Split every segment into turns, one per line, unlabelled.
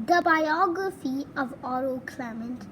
The biography of Otto Clement.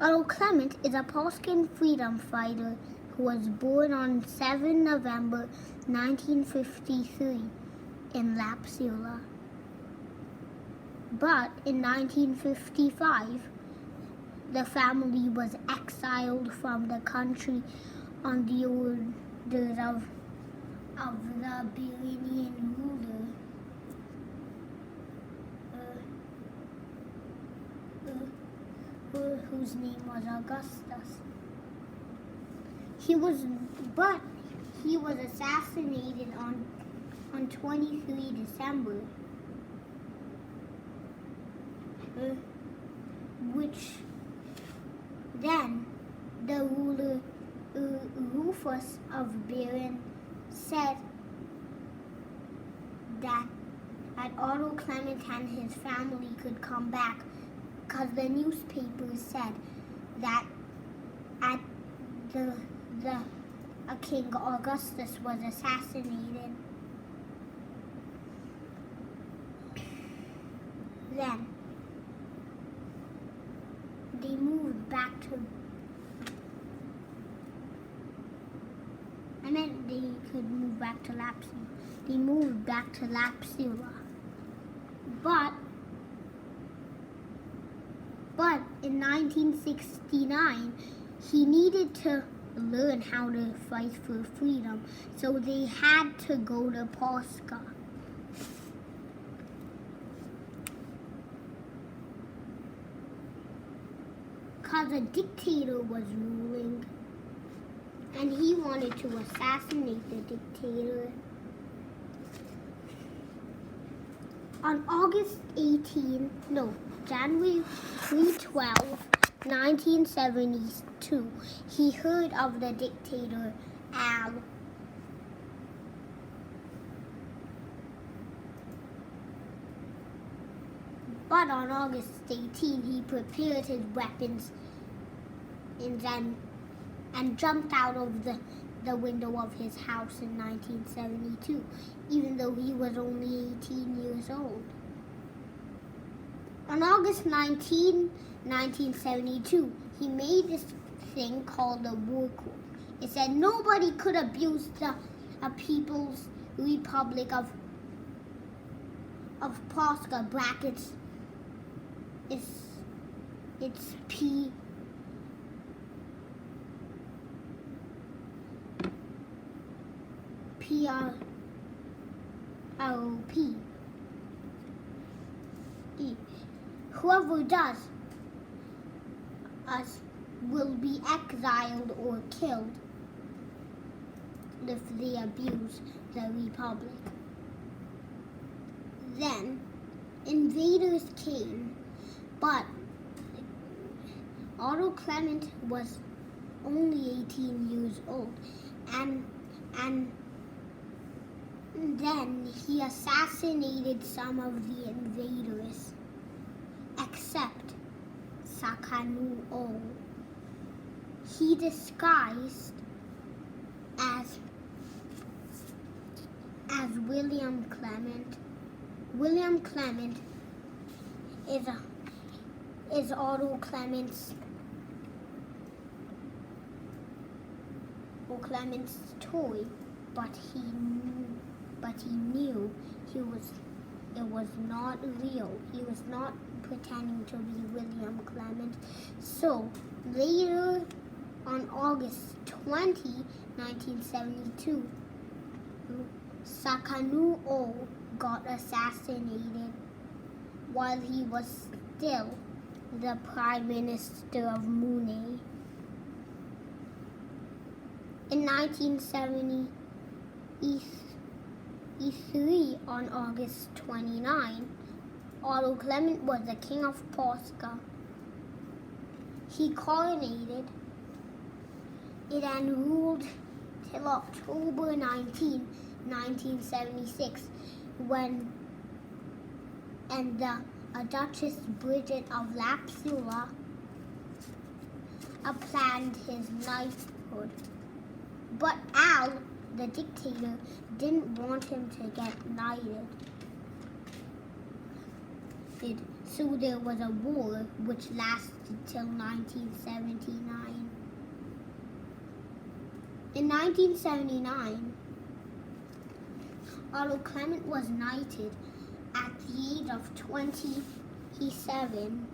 Otto Clement is a Polskan freedom fighter who was born on 7 November 1953 in Lapsila. But in 1955, the family was exiled from the country on the orders of the Bavarian ruler whose name was Augustus. He was assassinated on 23 December, which then the ruler Rufus of Baren said that Otto Clement and his family could come back, because the newspapers said that King Augustus was assassinated. Then they moved back to. I meant they could move back to Lapsila. They moved back to Lapsila, but in 1969, he needed to learn how to fight for freedom, so they had to go to Polska. Because a dictator was ruling, and he wanted to assassinate the dictator. On January 12, 1972, he heard of the dictator Al. But on August 18, he prepared his weapons and jumped out of the window of his house in 1972, even though he was only 18 years old. On August 19, 1972, he made this thing called the War Code. It said nobody could abuse the People's Republic of Polska, brackets, it's P. PROP. Whoever does will be exiled or killed if they abuse the Republic. Then invaders came, but Otto Clement was only 18 years old, and then he assassinated some of the invaders, except Sakanu-o. He disguised as William Clement. William Clement is Otto Clement's toy, but he knew it was not real. He was not pretending to be William Clement. So later, on August 20, 1972, Sakanu-o got assassinated while he was still the Prime Minister of Mune. In 1973, on August 29, Otto Clement was the King of Polska. He coronated it and ruled till October 19, 1976, when the Duchess Bridget of Lapsila planned his knighthood. But Al, the dictator, didn't want him to get knighted. arrested, so there was a war which lasted till 1979. In 1979, Otto Clement was knighted at the age of 27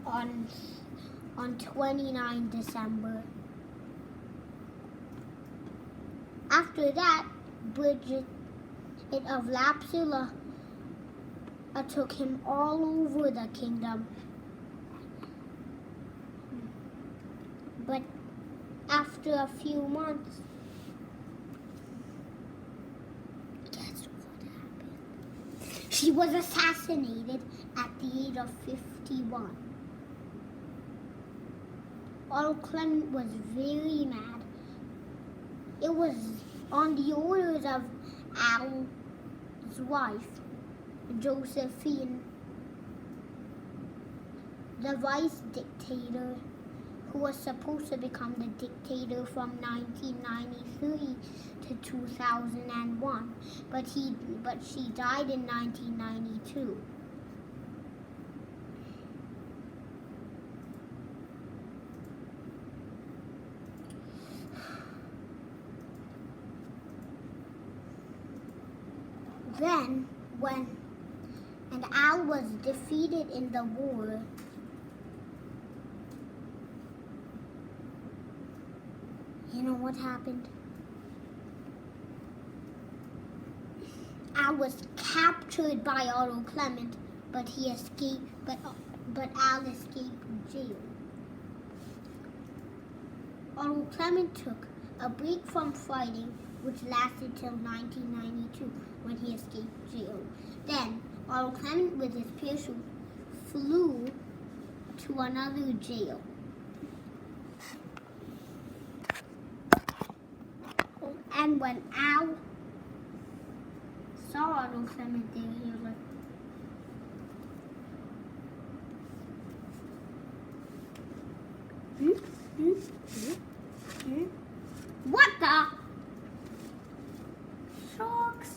on 29 December. After that, Bridget of Lapsula took him all over the kingdom. But after a few months, guess what happened? She was assassinated at the age of 51. Otto Clement was very mad. It was on the orders of Al's wife, Josephine, the vice dictator, who was supposed to become the dictator from 1993 to 2001, but she died in 1992. Then, and Al was defeated in the war, you know what happened? Al was captured by Otto Clement, but he escaped. But Al escaped jail. Otto Clement took a break from fighting, which lasted till 1992 when he escaped jail. Then Otto Clement with his parachute flew to another jail. And when Al saw Otto Clement there, he was like, What the? Sharks?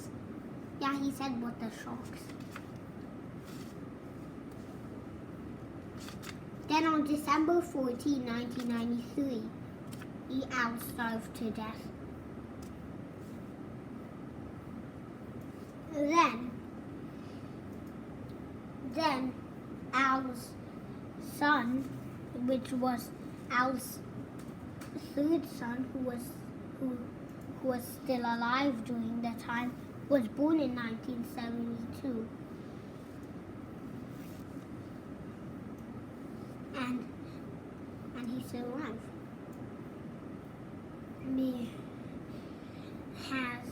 Yeah, he said, what the sharks? Then on December 14, 1993, Al starved to death. Then Al's son, which was Al's third son, who was still alive during that time, was born in 1972. And he's still alive. Has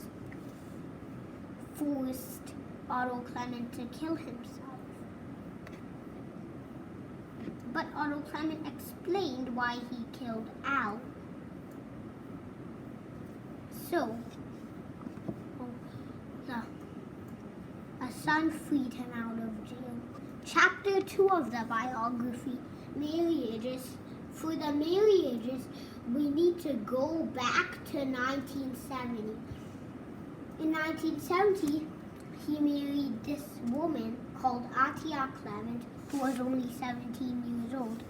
forced Otto Clement to kill himself. But Otto Clement explained why he killed Al. So, a son freed him out of jail. Chapter 2 of the biography, marriages. For the marriages, we need to go back to 1970. In 1970, he married this woman called Otto Clement, who was only 17 years old.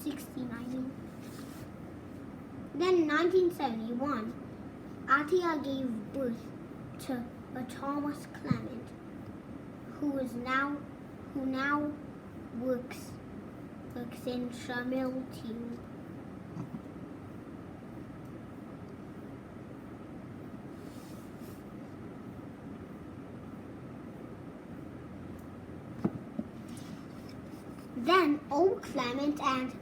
16, I mean. Then in 1971, Otto gave birth to a Thomas Clement, who now works in Shamilton. Then O. Clement and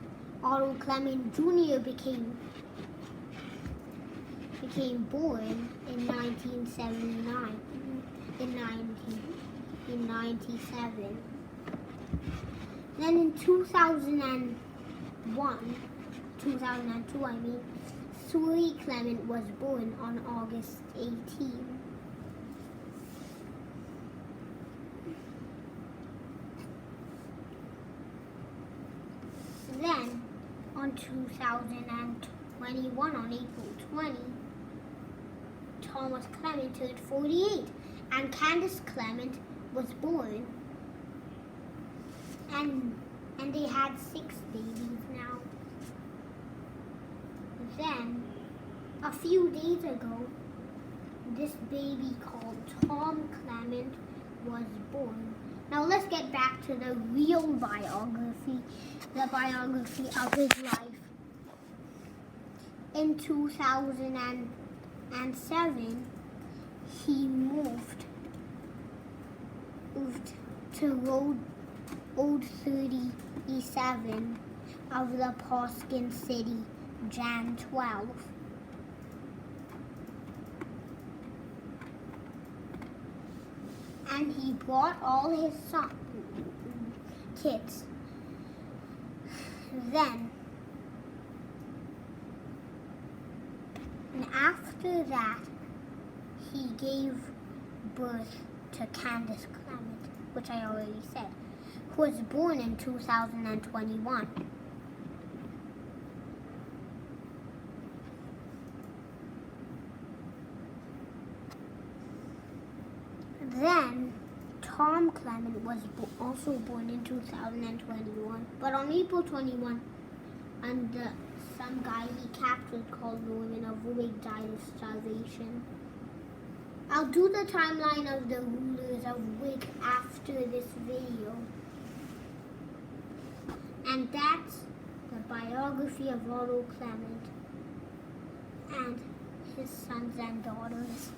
Otto Clement Jr. became born in 1979, in 97. Then in 2002, I mean, Suri Clement was born on August 18. Then, on 2021, on April 20, Thomas Clement turned 48, and Candace Clement was born, and they had 6 babies now. Then, a few days ago, this baby called Tom Clement was born. Now let's get back to the real biography, the biography of his life. In 2007, he moved to Road 37 of the Paskin City, Jan 12. And he brought all his kids. Then, and after that, he gave birth to Candace Clement, which I already said, who was born in 2021. Then, Tom Clement was also born in 2021, but on April 21, some guy he captured called Norman of Wig died of starvation. I'll do the timeline of the rulers of Wig after this video. And that's the biography of Otto Clement and his sons and daughters.